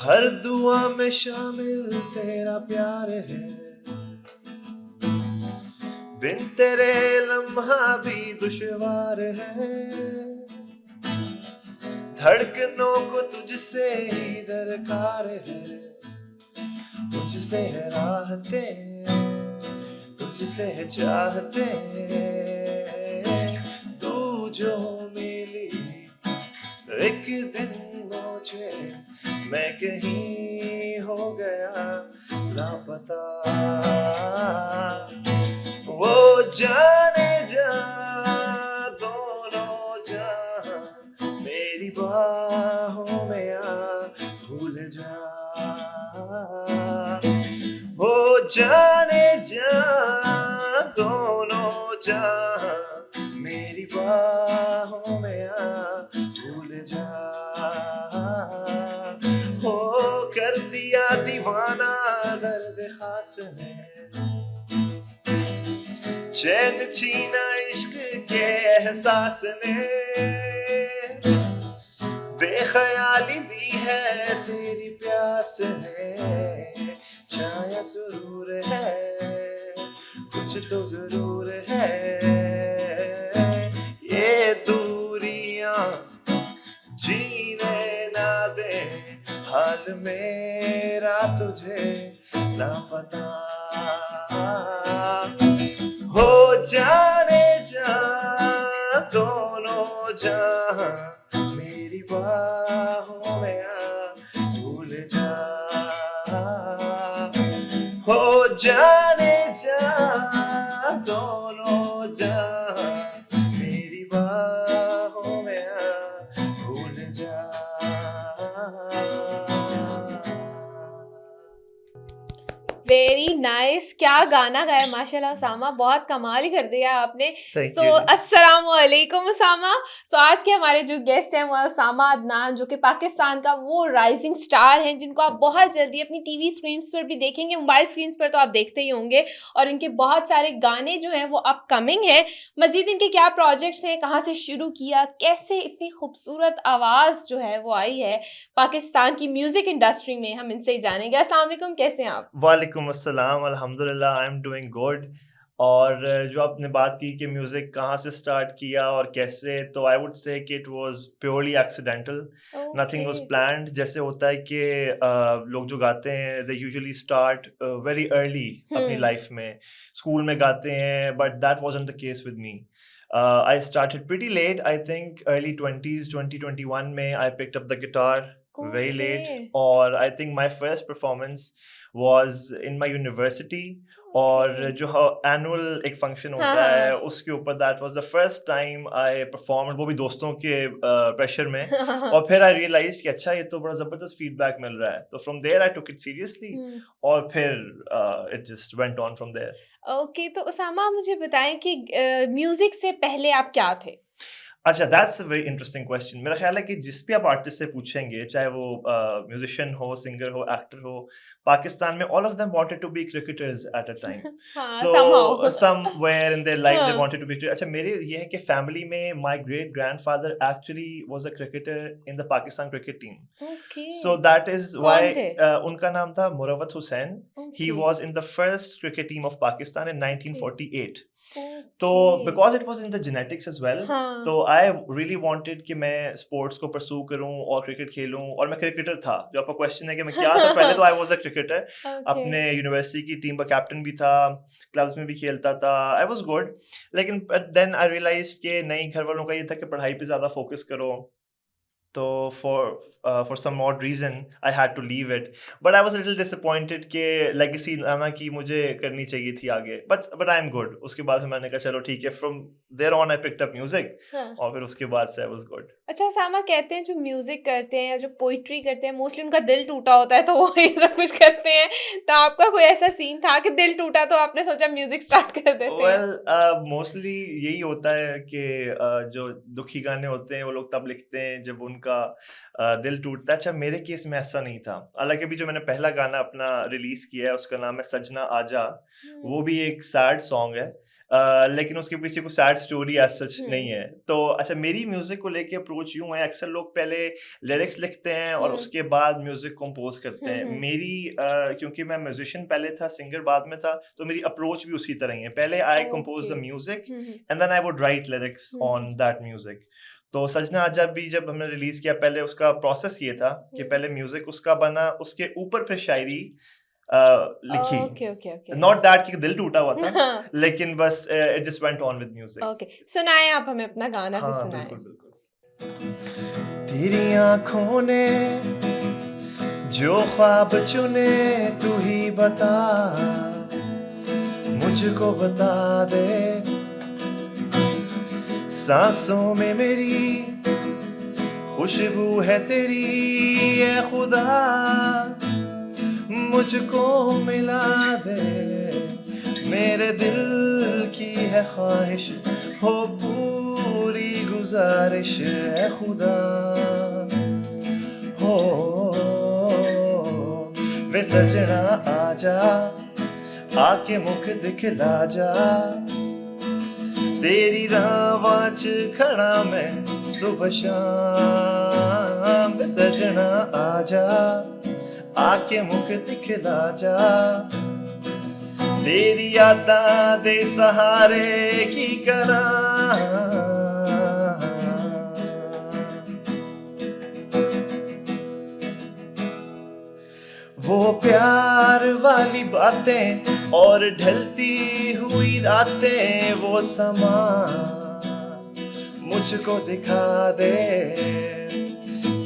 हर दुआ में शामिल तेरा प्यार है, बिन तेरे लम्हा भी दुश्वार है। धड़कनों को तुझसे ही दरकार है, तुझसे है राहते, तुझसे है चाहते। तू जो मिली एक दिन मुझे, मैं कहीं हो गया लापता। वो जाने जा दोनों जहां, मेरी बाहों में आ भूल जा। वो जाने जा दोनों जहां, मेरी बाहों में आ भूल जा। हो कर दिया दीवाना दर्द खास ने, चैन छीना इश्क के एहसास ने। बेख्याली दी है तेरी प्यास ने, छाया जरूर है, कुछ तो जरूर है। ये दूरियां जीने ना दे, हाल मेरा तुझे ना पता। हो जाने जा दोनों जहां, मेरी बाहों में आ भूल जा। हो जाने जा दोनों जहां, मेरी बाहों में आ भूल जा। वेरी नाइस क्या गाना गाया माशाल्लाह उसामा, बहुत कमाल ही कर दिया आपने। Thank so you. अस्सलाम वालेकुम उसामा। सो आज के हमारे जो गेस्ट हैं वो है उसामा अदनान, जो कि पाकिस्तान का वो राइजिंग स्टार हैं जिनको आप बहुत जल्दी अपनी टीवी स्क्रीन्स पर भी देखेंगे, मोबाइल स्क्रीन्स पर तो आप देखते ही होंगे। और इनके बहुत सारे गाने जो हैं वो अपकमिंग हैं। मजीद इनके क्या प्रोजेक्ट्स हैं, कहाँ से शुरू किया, कैसे इतनी खूबसूरत आवाज़ जो है वो आई है पाकिस्तान की म्यूज़िक इंडस्ट्री में, हम इनसे ही जानेंगे। अस्सलाम वालेकुम, कैसे हैं आप? वालेकुम अस्सलाम, अल्हम्दुलिल्लाह आई एम डूइंग गुड। और जो आपने बात की कि म्यूज़िक कहाँ से स्टार्ट किया और कैसे, तो आई वुड से कि it was purely accidental, nothing okay. Was planned. जैसे होता है कि लोग जो गाते हैं they usually start very early अपनी लाइफ में, स्कूल में गाते हैं, but that wasn't the case with me. I started pretty late, I think early 20s, 2021 में I picked up the guitar very okay. Late. और I think my first performance was in my university, और okay. जो annual एक function हाँ, होता है हाँ। उसके ऊपर that was the first time I perform, वो भी दोस्तों के प्रेशर में। और फिर आई रियलाइज कि अच्छा ये तो बड़ा ज़बरदस्त फीडबैक मिल रहा है, तो from there I took it seriously. हुँ। और फिर it just went on from there. Okay, तो उसामा मुझे बताएँ कि म्यूज़िक से पहले आप क्या थे? अच्छा, that's a very interesting question. मेरा ख्याल है कि जिस भी आप आर्टिस्ट से पूछेंगे, चाहे वो म्यूजिशियन हो, सिंगर हो, एक्टर हो, पाकिस्तान में all of them wanted to be cricketers at a time. हाँ, so somehow. Somewhere in their life they हाँ। Wanted to be. अच्छा, मेरे ये है कि फैमिली में my great grandfather actually was a cricketer in the Pakistan cricket team. Okay. So that is कौन why थे? उनका नाम था Murawat Hussain. He okay, was in the first cricket team of Pakistan in okay, 1948। तो okay. Because it was in the genetics as well, हाँ। तो I really wanted कि मैं स्पोर्ट्स को परस्यू करूँ और क्रिकेट खेलूँ, और मैं क्रिकेटर था। जो आपका क्वेश्चन है कि मैं क्या था, पहले तो आई वाज़ अ क्रिकेटर। ओके। अपने यूनिवर्सिटी की टीम का कैप्टन भी था, क्लब्स में भी खेलता था, आई वाज़ गुड। लेकिन बट देन आई रियलाइज़्ड कि नहीं, घर वालों का ये था कि पढ़ाई पे ज़्यादा फोकस करो। तो for some odd reason I had to leave it, but I was a little disappointed कि लेगेसी ना कि मुझे करनी चाहिए थी आगे, बट आई एम गुड। उसके बाद फिर मैंने कहा चलो ठीक है, from there on I picked up music, हाँ। और फिर उसके बाद से आई वाज़ गुड। अच्छा उसामा, कहते हैं जो म्यूज़िक करते हैं या जो पोएट्री करते हैं मोस्टली उनका दिल टूटा होता है तो वो ये सब कुछ करते हैं। तो आपका कोई ऐसा सीन था कि दिल टूटा तो आपने सोचा म्यूज़िक स्टार्ट कर देते हैं? वेल, मोस्टली यही होता है कि जो दुखी गाने होते हैं वो लोग तब लिखते हैं जब उनका दिल टूटता है। अच्छा, मेरे केस में ऐसा नहीं था। हालाँकि अभी जो मैंने पहला गाना अपना रिलीज़ किया है उसका नाम है सजना आजा, हुँ। वो भी एक सैड सॉन्ग है। लेकिन उसके पीछे कोई सैड स्टोरी एज सच नहीं हम्म है। तो अच्छा, मेरी म्यूजिक को लेके अप्रोच यूं है, अक्सर लोग पहले लिरिक्स लिखते हैं और हम्म उसके बाद म्यूजिक कंपोज करते हैं। हम्म मेरी क्योंकि मैं म्यूजिशियन पहले था, सिंगर बाद में था, तो मेरी अप्रोच भी उसी तरह ही है। पहले I compose okay the music hmm and then I would write lyrics hmm on that music. तो सजना आजा भी जब हमने रिलीज किया, पहले उसका प्रोसेस ये था कि हम्म पहले म्यूजिक उसका बना, उसके ऊपर फिर शायरी लिखी। Okay okay okay not that कि दिल टूटा हुआ था, हाँ लेकिन बस it just went on with music. Okay सुनाएं आप हमें अपना गाना भी हाँ सुनाएं। बिल्कुल बिल्कुल। तेरी आंखों ने जो ख्वाब चुने, तू ही बता, मुझको बता दे। सांसों में मेरी खुशबू है तेरी, ए खुदा मुझको मिला दे। मेरे दिल की है ख्वाहिश, हो पूरी गुजारिश है खुदा। हो वे सजना आजा, आके मुख दिखला जा। तेरी रावां च खड़ा मैं सुबह शाम। वे सजना आजा, आके मुख दिखला जा। तेरी यादां दे सहारे की करां। वो प्यार वाली बातें और ढलती हुई रातें, वो समा मुझको दिखा दे।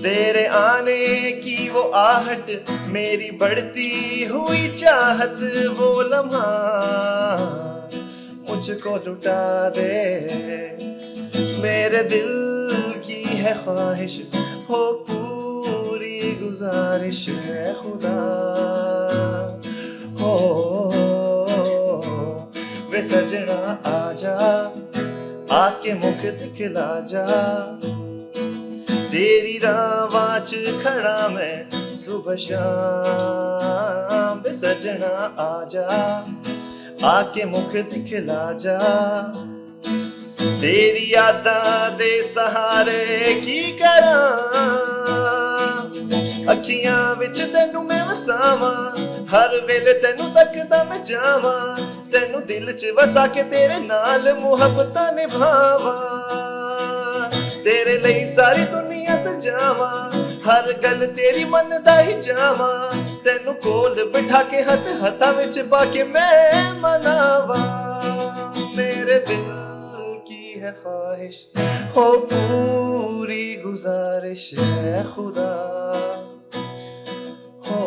तेरे आने की वो आहट, मेरी बढ़ती हुई चाहत, वो लम्हा मुझको लुटा दे। मेरे दिल की है ख्वाहिश, हो पूरी गुजारिश है खुदा। हो वे सजना आजा, आके मुख दिखला जा। तेरी रावां च खड़ा मैं सुबह शाम। वे सजना आजा, आके मुख दिखला जा। तेरी यादां दे सहारे की करां। अखियां विच तैनू मैं वसावां, हर वेले तैनू तकदा मैं जावां। तैनू दिल च वसा के तेरे नाल मुहब्बतां निभावां। तेरे ਲਈ सारी दुनिया सजावां, हर गल तेरी मनदा ही जावां। तैनू कोल बिठा के हथ हत्थां विच पा के मैं मनावां। मेरे दिल की है ख्वाहिश, हो पूरी गुजारिश है खुदा। हो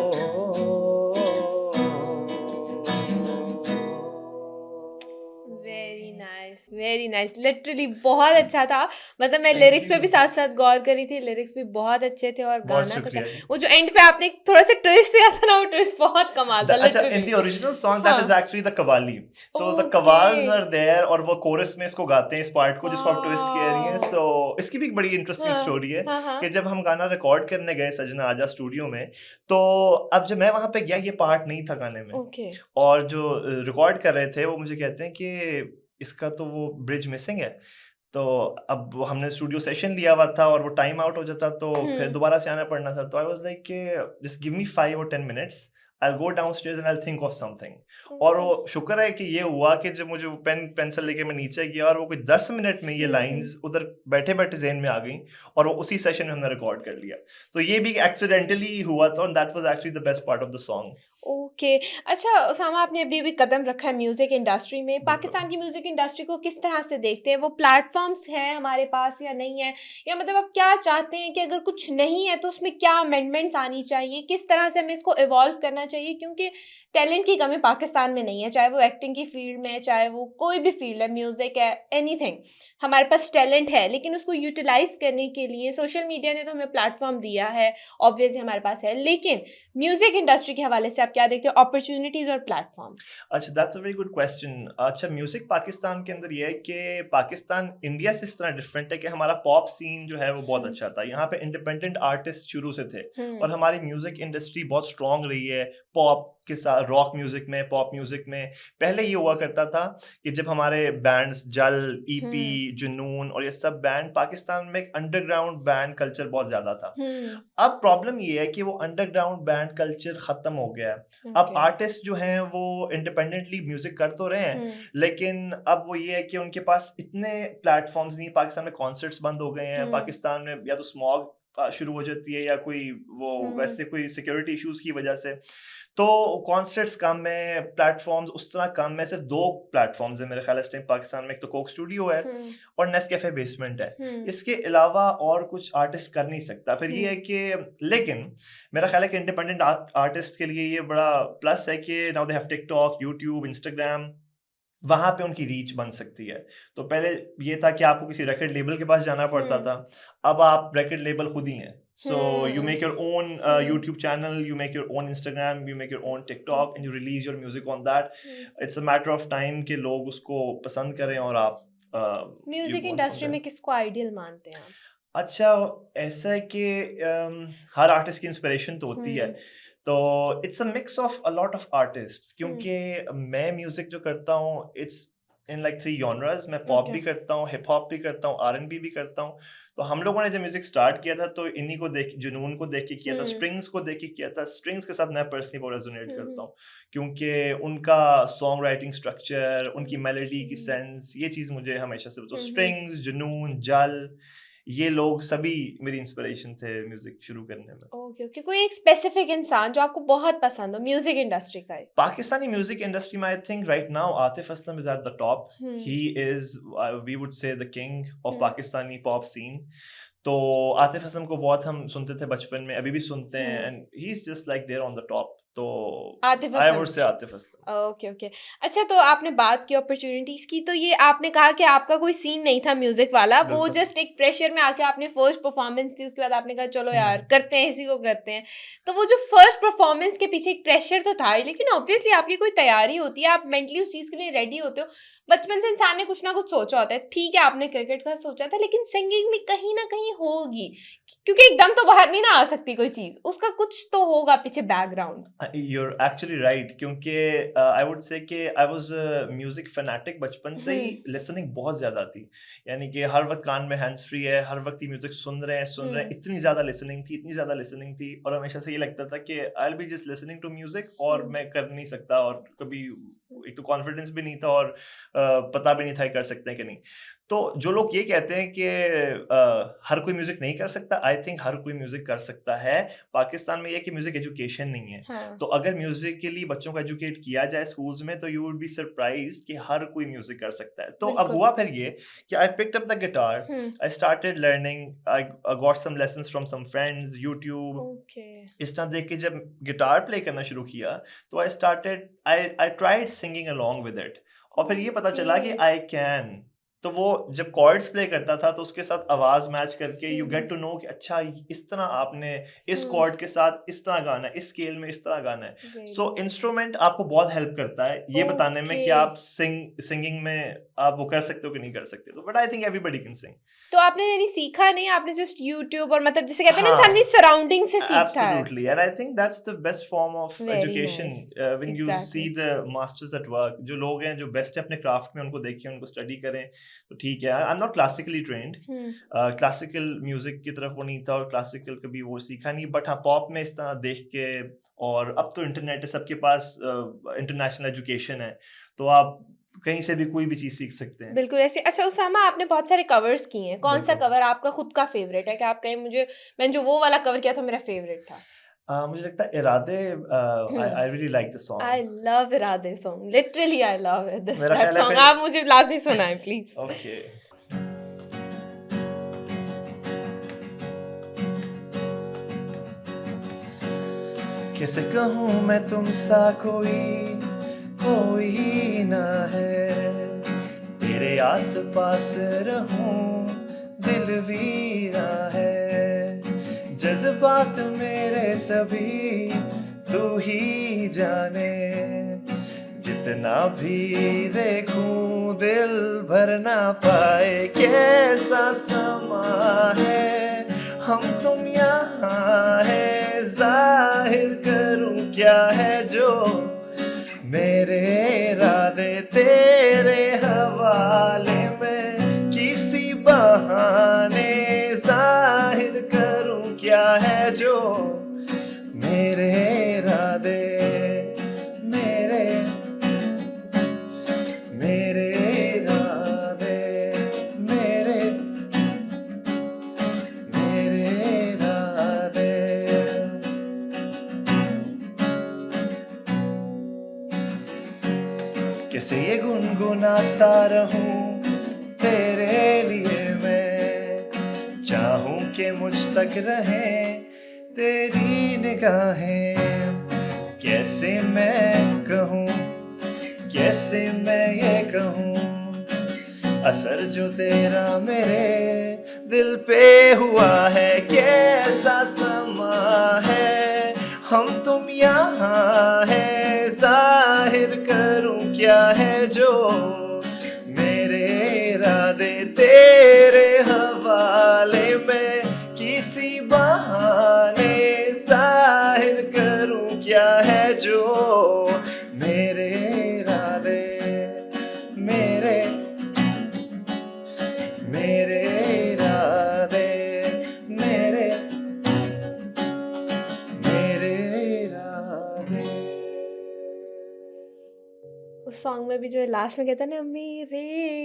वेरी नाइस लिटरली बहुत अच्छा था। मतलब मैं थैंक लिरिक्स पे भी यू। साथ साथ गौर करी थी, लिरिक्स भी बहुत अच्छे थे और बहुत गाना तो क्या, शुक्रिया जी। वो जो एंड पे आपने थोड़ा सा ट्विस्ट दिया था ना, वो ट्विस्ट बहुत कमाल था अच्छा, in literally. the original song that हाँ is actually the qawwali. So the okay qawwals are there और वो कोरस में इसको गाते हैं, इस पार्ट को जिसको आप ट्विस्ट कह रही हैं। वाओ So इसकी भी एक बड़ी इंटरेस्टिंग हाँ स्टोरी है हाँ हाँ कि जब हम गाना रिकॉर्ड करने गए सजना आजा स्टूडियो में, तो अब जब मैं वहां पे गया, ये पार्ट नहीं था गाने में। ओके और जो रिकॉर्ड कर रहे थे वो मुझे कहते हैं कि इसका तो वो ब्रिज मिसिंग है। तो अब वो हमने स्टूडियो सेशन लिया हुआ था और वो टाइम आउट हो जाता, तो फिर दोबारा से आना पड़ना था। तो आई वाज लाइक कि जस्ट गिव मी 5 और 10 minutes, I will go downstairs and I will think of something. और वो शुक्र है कि ये हुआ कि जब मुझे पेन पेंसिल लेके मैं नीचे गया और वो कोई 10 मिनट में ये लाइंस उधर बैठे बैठे ज़हन में आ गई और वो उसी सेशन में हमने रिकॉर्ड कर लिया। तो ये भी एक्सीडेंटली हुआ था और that was actually the best part of the song. Okay अच्छा उसामा, आपने अभी अभी कदम रखा है म्यूजिक इंडस्ट्री में, बिल्कुल। पाकिस्तान की म्यूजिक इंडस्ट्री को किस तरह से देखते हैं? वो प्लेटफॉर्म्स हैं हमारे पास या नहीं है, या मतलब आप क्या चाहते हैं कि अगर कुछ नहीं है तो उसमें क्या अमेंडमेंट्स आनी चाहिए, किस तरह से हमें इसको इवॉल्व करना चाहिए? क्योंकि टैलेंट की कमी पाकिस्तान में नहीं है, चाहे वो एक्टिंग की फील्ड में है, चाहे वो कोई भी फील्ड है, म्यूजिक है, एनीथिंग। हमारे पास टैलेंट है, लेकिन उसको यूटिलाइज करने के लिए सोशल मीडिया ने तो हमें प्लेटफॉर्म दिया है, ऑब्वियसली हमारे पास है, लेकिन म्यूजिक इंडस्ट्री के हवाले से आप क्या देखते हो, अपॉर्चुनिटीज और प्लेटफॉर्म? अच्छा, that's a very good question. अच्छा, म्यूजिक पाकिस्तान के अंदर ये है कि पाकिस्तान इंडिया से इस तरह डिफरेंट है कि हमारा पॉप सीन जो है वो बहुत अच्छा था। यहाँ पे इंडिपेंडेंट आर्टिस्ट शुरू से थे और हमारी म्यूजिक इंडस्ट्री बहुत स्ट्रांग रही है। पॉप के साथ, रॉक म्यूजिक में, पॉप म्यूजिक में पहले ये हुआ करता था कि जब हमारे बैंड्स जल, ईपी, जुनून और ये सब बैंड, पाकिस्तान में एक अंडरग्राउंड बैंड कल्चर बहुत ज्यादा था। अब प्रॉब्लम ये है कि वो अंडरग्राउंड बैंड कल्चर खत्म हो गया है। अब आर्टिस्ट जो हैं वो इंडिपेंडेंटली म्यूजिक कर तो रहे हैं, लेकिन अब वो ये है कि उनके पास इतने प्लेटफॉर्म्स नहीं, पाकिस्तान में कॉन्सर्ट्स बंद हो गए हैं, पाकिस्तान में या तो स्मॉग शुरू हो जाती है या कोई वो वैसे कोई सिक्योरिटी इश्यूज की वजह से, तो कॉन्सर्ट्स कम है, प्लेटफॉर्म्स उस तरह कम है। सिर्फ 2 प्लेटफॉर्म्स है मेरे ख्याल इस टाइम पाकिस्तान में, एक तो कोक स्टूडियो है और नेस्कैफे बेसमेंट है। इसके अलावा और कुछ आर्टिस्ट कर नहीं सकता। फिर ये है कि लेकिन मेरा ख्याल है कि इंडिपेंडेंट आर्टिस्ट के लिए ये बड़ा प्लस है कि now they have TikTok, YouTube, Instagram, वहां पे उनकी रीच बन सकती है। तो पहले ये था कि आपको किसी रिकॉर्ड लेबल के पास जाना पड़ता था, अब आप रिकॉर्ड लेबल खुद ही हैं। So you make your own YouTube channel, you make your own Instagram, you make your own TikTok and you release your music on that. It's a matter of time कि लोग उसको पसंद करें और आप music industry में किसको ideal मानते हैं आप? अच्छा, ऐसा है कि हर आर्टिस्ट की इंस्पिरेशन तो होती है, तो it's a mix of a lot of artists, क्योंकि मैं म्यूजिक जो करता हूँ इट्स इन लाइक 3 जॉनर्स। मैं पॉप भी करता हूँ, हिप हॉप भी करता हूँ, R&B भी करता हूँ। तो हम लोगों ने जब म्यूजिक स्टार्ट किया था तो इन्हीं को देख, जुनून को देख के किया था, स्ट्रिंग्स को देख के किया था। स्ट्रिंग्स के साथ मैं पर्सनली बहुत रेजोनेट करता हूँ, क्योंकि उनका सॉन्ग राइटिंग स्ट्रक्चर, उनकी मेलोडी की सेंस, ये चीज़ मुझे हमेशा से, तो स्ट्रिंग्स, जुनून, जल, ये लोग सभी मेरी इंस्पिरेशन थे म्यूजिक शुरू करने में। ओके, कोई एक स्पेसिफिक इंसान जो आपको बहुत पसंद हो म्यूजिक इंडस्ट्री का? पाकिस्तानी म्यूजिक इंडस्ट्री में I think right now Atif Aslam is at the top. He is, we would say, the king of Pakistani pop scene. तो आतिफ असलम को बहुत हम सुनते थे बचपन में, अभी भी सुनते हैं, and he is just like there on the top. तो आतिफ आई वुड से आतिफ असलम। ओके। अच्छा, तो आपने बात की अपॉर्चुनिटीज की, तो ये आपने कहा कि आपका कोई सीन नहीं था म्यूजिक वाला, वो जस्ट एक प्रेशर में आके आपने फर्स्ट परफॉर्मेंस थी, उसके बाद आपने कहा चलो यार करते हैं, इसी को करते हैं। तो वो जो फर्स्ट परफॉर्मेंस के पीछे एक प्रेशर तो था ही, लेकिन ऑब्वियसली आपकी कोई तैयारी होती है, आप मेंटली उस चीज के लिए रेडी होते हो। बचपन से इंसान ने कुछ ना कुछ सोचा होता है, ठीक है आपने क्रिकेट का सोचा था, लेकिन सिंगिंग में कहीं ना कहीं होगी, क्योंकि एकदम तो बाहर नहीं ना आ सकती कोई चीज, उसका कुछ तो होगा पीछे बैकग्राउंड। You're actually right, क्योंकि I would say कि I was a music fanatic बचपन से ही, listening बहुत ज़्यादा थी, यानी कि हर वक्त कान में हैंड्स फ्री है, हर वक्त ही म्यूजिक सुन रहे हैं, इतनी ज़्यादा listening थी, और हमेशा से ये लगता था कि I'll be just listening to music, और मैं कर नहीं सकता, और कभी एक तो कॉन्फिडेंस भी नहीं था और पता भी नहीं था कर सकते हैं कि नहीं। तो जो लोग ये कहते हैं कि हर कोई म्यूजिक नहीं कर सकता, आई थिंक हर कोई म्यूजिक कर सकता है। पाकिस्तान में ये कि म्यूजिक एजुकेशन नहीं है, तो अगर म्यूजिकली बच्चों को एजुकेट किया जाए स्कूल्स में, तो यू वुड बी सरप्राइज्ड कि हर कोई म्यूजिक कर सकता है। तो अब हुआ फिर ये कि I picked up the guitar, I started learning, I got some lessons from some friends, YouTube, इस तरह देख के जब गिटार प्ले करना शुरू किया, तो I tried singing along with it, और फिर ये पता चला कि आई कैन। तो वो जब कॉर्ड्स प्ले करता था तो उसके साथ आवाज मैच करके यू गेट टू नो कि अच्छा इस तरह आपने इस कॉर्ड के साथ इस तरह गाना है, इस स्केल में इस तरह गाना है। सो इंस्ट्रूमेंट आपको बहुत हेल्प करता है ये बताने में कि आप सिंगिंग में आप वो कर सकते हो कि नहीं कर सकते। तो but I think everybody can sing. तो आपने यानी सीखा नहीं, आपने जस्ट यूट्यूब और मतलब जिसे कहते हैं ना इंसान अपनी सराउंडिंग से सीखता है। Absolutely, and I think that's the best form of education when you see the masters at work. जो लोग हैं जो बेस्ट है अपने क्राफ्ट में, उनको देखिए, उनको स्टडी करें, तो ठीक है। I am not classically trained, classical music की तरफ वो नहीं था और क्लासिकल कभी वो सीखा नहीं, बट हाँ पॉप में इस तरह देख के, और अब तो इंटरनेट है, सबके पास इंटरनेशनल एजुकेशन है, तो आप कहीं से भी कोई भी चीज सीख सकते हैं। बिल्कुल ऐसे। अच्छा उसामा, आपने बहुत सारे कवर्स किए हैं, कौन सा कवर आपका खुद का फेवरेट है? कि आप कहें मैंने जो वो वाला कवर किया था मेरा फेवरेट था? मुझे लगता है इरादे, I really like the song. I love इरादे song. Literally I love it. मेरा That ख्याल है song आप मुझे लाजमी सुनाएं प्लीज। Okay. कैसे कहूँ मैं तुमसा कोई ना है, तेरे आस पास रहूं दिल वीरा है, जज्बात मेरे सभी तू ही जाने, जितना भी देखूं दिल भर ना पाए, कैसा समा है हम तुम यहाँ है, जाहिर करूं क्या है तेरे हवाले में, किसी बहाने जाहिर करूं क्या है जो मेरे इरादे, मेरे मेरे इरादे, मेरे मेरे इरादे। कैसे ये गुनगुनाता रहूं तेरे लिए मैं, चाहूं कि मुझ तक रहे तेरी निगाहें। कैसे मैं कहूं, कैसे मैं ये कहूं, असर जो तेरा मेरे दिल पे हुआ है, कैसा समा है हम तुम यहाँ है, जाहिर करूं क्या है जो मेरे इरादे, तेरे हवाले में, किसी बहाने जाहिर करूं क्या है जो मेरे इरादे, मेरे मेरे इरादे, मेरे मेरे इरादे। उस सॉन्ग में भी जो लास्ट में कहता है ना मेरे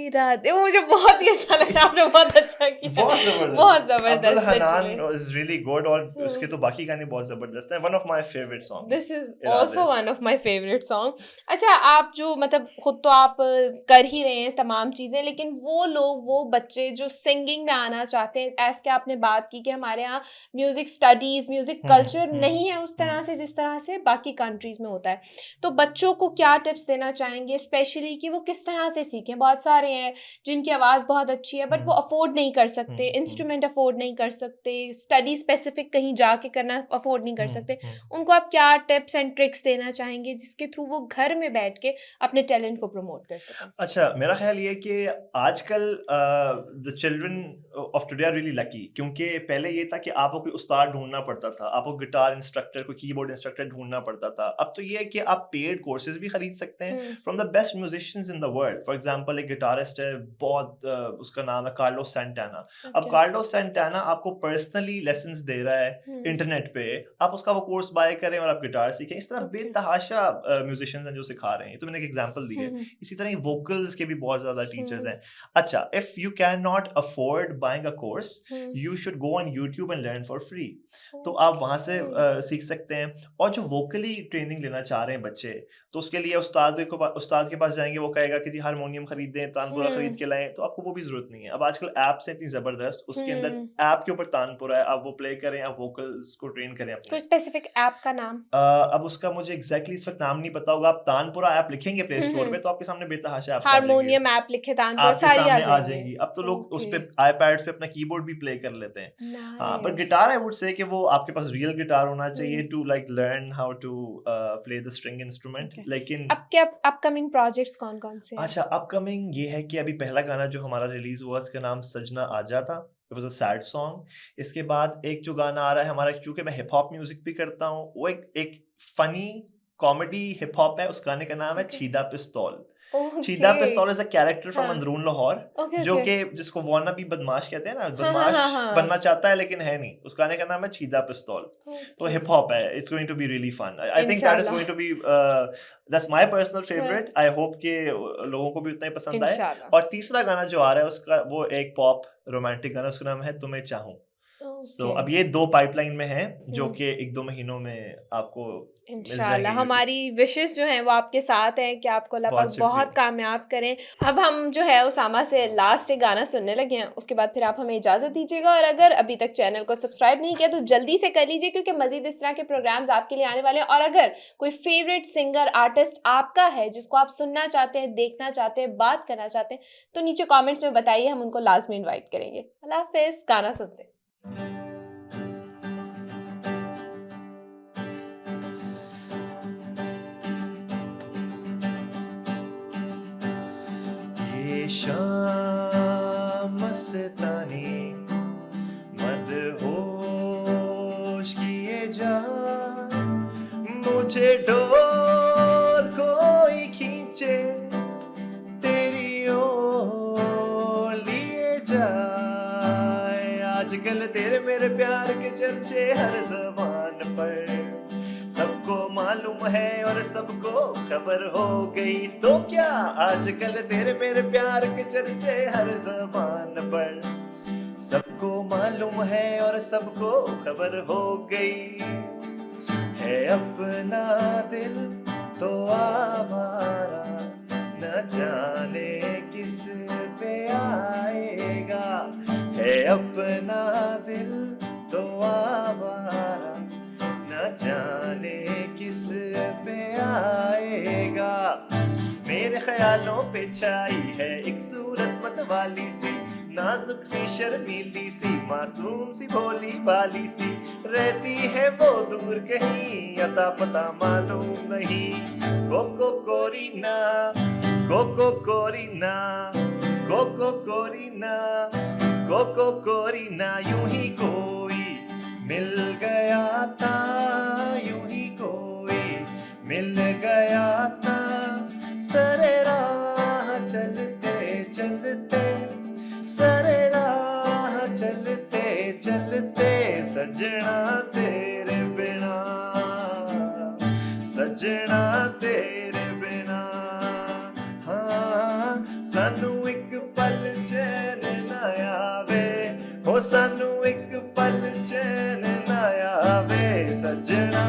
इरादे, वो मुझे बहुत ही अच्छा लगा। आपने बहुत अच्छा किया, बहुत जबरदस्त, बहुत अब्दुल जबरदस्त। हनान इज रियली गुड, और हाँ। उसके तो बाकी गाने बहुत जबरदस्त हैं। One of my favourite songs this is Iraade. Also one of my favourite song. अच्छा, आप जो मतलब खुद तो आप कर ही रहे हैं तमाम चीज़ें, लेकिन वो लोग, वो बच्चे जो सिंगिंग में आना चाहते हैं, एज के आपने बात की कि हमारे यहाँ म्यूजिक स्टडीज, म्यूजिक कल्चर नहीं है उस तरह से जिस तरह से बाकी कंट्रीज में होता है, तो बच्चों को क्या टिप्स देना चाहेंगे स्पेशली कि वो किस तरह से सीखें? बहुत सारे हैं जिनकी आवाज़ बहुत अच्छी है बट वो अफोर्ड नहीं कर सकते, इंस्ट्रूमेंट अफोर्ड नहीं कर सकते, स्टडी स्पेसिफिक कहीं जाके करना अफोर्ड नहीं कर सकते, उनको आप क्या टिप्स एंड ट्रिक्स देना चाहेंगे जिसके थ्रू वो घर में बैठ के अपने टैलेंट को प्रमोट कर सकें? अच्छा, मेरा ख्याल ये है कि आजकल the children of today are really lucky, क्योंकि पहले ये था कि आपको कोई उस्ताद ढूंढना पड़ता था, आपको गिटार इंस्ट्रक्टर, कोई कीबोर्ड इंस्ट्रक्टर ढूंढना पड़ता था। अब तो ये है कि आप पेड कोर्सेज भी खरीद सकते हैं from the best musicians in the world. For example एक गिटारिस्ट है बहुत उसका नाम है कार्लोस सैंटाना। अब कार्लोस सैंटाना आपको पर्सनली लेसन्स दे रहा है इंटरनेट पे, आप उसका वो कोर्स बाय करें और आप गिटार सीखें। इस तरह बेतहाशा म्यूजिशियंस हैं जो सिखा रहे हैं। तो मैंने एक एग्जांपल दी है। इसी तरह वोकल्स के भी बहुत ज्यादा टीचर्स हैं। अच्छा, if you can not afford buying a course, you should go on YouTube and learn for free. तो आप वहां से सीख सकते हैं। और जो वोकली ट्रेनिंग लेना चाह रहे हैं बच्चे, तो उसके लिए उस्ताद के पास जाएंगे, वो कहेगा कि जी हारमोनियम खरीद दें, तानपुरा खरीद के लाएं, तो आपको वो भी जरूरत नहीं है। अब आजकल ऐप्स हैं इतनी जबरदस्त, उसके अंदर ऐप के ऊपर तानपुरा है, आप वो प्ले करें, आप वोकल्स को ट्रेन करें अपने। कोई स्पेसिफिक ऐप का नाम? अब उसका मुझे एग्जैक्टली इस वक्त नाम नहीं पता होगा। आप तानपुरा ऐप लिखेंगे प्ले स्टोर पे तो आपके सामने बेतहाशा ऐप्स आ जाएंगी, हारमोनियम ऐप लिखे तानपुरा, आपके सारी सामने आ आ जाएंगी। अब तो लोग उस पे आईपैड पे अपना कीबोर्ड भी प्ले कर लेते हैं। हाँ, पर Nice. Guitar I would say कि वो आपके पास रियल गिटार होना चाहिए to like learn how to play the string instrument. Okay. लेकिन अब क्या अपकमिंग प्रोजेक्ट्स कौन कौन से हैं? अच्छा, अपकमिंग ये है कि अभी पहला गाना जो हमारा रिलीज हुआ उसका नाम सजना आजा था। It was a sad song. इसके बाद एक जो गाना आ रहा है हमारा, क्योंकि मैं हिप हॉप म्यूजिक भी करता हूँ, वो एक फनी कॉमेडी हिप हॉप है। उस गाने का नाम है Okay. छीदा पिस्तौल। Okay. छीदा पिस्तौल इज अ कैरेक्टर फ्रॉम हाँ. अंदरून लाहौर, Okay, जो okay. कि जिसको वाना भी बदमाश कहते हैं ना, हाँ, बदमाश हाँ, हाँ. बनना चाहता है लेकिन है नहीं। उस गाने का नाम है छीदा पिस्तौल। तो Okay. हिप हॉप है। It's going to be really fun. I think that is इंशाल्लाह. Going to be that's my personal favourite. I hope कि लोगों को भी उतना ही पसंद आए। इंशाल्लाह. और तीसरा गाना जो आ रहा है उसका, वो एक पॉप रोमांटिक गाना, उसका नाम है तुम्हें चाहूं। सो Okay. अब ये 2 पाइपलाइन में हैं जो हम्म. कि 1-2 महीनों में आपको मिल इंशाल्लाह जाएंगे YouTube। हमारी विशेस जो हैं वो आपके साथ हैं कि आपको अल्लाह पाक बहुत शुक्रिया। बहुत कामयाब करें। अब हम जो है उसामा से लास्ट एक गाना सुनने लगे हैं, उसके बाद फिर आप हमें इजाज़त दीजिएगा। और अगर अभी तक चैनल को सब्सक्राइब नहीं किया तो जल्दी से कर लीजिए, क्योंकि मज़ीद इस तरह के प्रोग्राम्स आपके लिए आने वाले हैं। और अगर कोई फेवरेट सिंगर आर्टिस्ट आपका है जिसको आप सुनना चाहते हैं, देखना चाहते हैं, बात करना चाहते हैं, तो नीचे कॉमेंट्स में बताइए, हम उनको लाजमी इन्वाइट करेंगे। अल्लाह हाफिज़। गाना सुनते हैं। ये शाम मस्तानी मदहोश किए जा, मुझे डोर कोई खींचे मेरे प्यार के चर्चे हर ज़बान पर। सबको मालूम है और सबको खबर हो गई, तो क्या आजकल तेरे मेरे प्यार के चर्चे हर ज़बान पर। सबको मालूम है और सबको खबर हो गई, है अपना दिल तो आवारा, न जाने किस पे आएगा। है अपना दिल तो आवारा, न जाने किस पे आएगा। मेरे ख्यालों पे छाई है एक सूरत मतवाली सी, नाजुक सी शर्मीली सी, मासूम सी भोली भाली सी। रहती है वो दूर कहीं, अता पता मालूम नहीं। कोको कोरीना, कोको कोरीना, कोको कोरीना, कोको कोरीना। यूं ही कोई मिल गया था, यूं ही कोई मिल गया था। सरे राह चलते चलते, सरे राह चलते चलते, सजना तेरे बिना, सजना तेरे बिना। हाँ सानू एक पल चैन ना आवे, हो सानू एक पल चैन ना आवे, सजना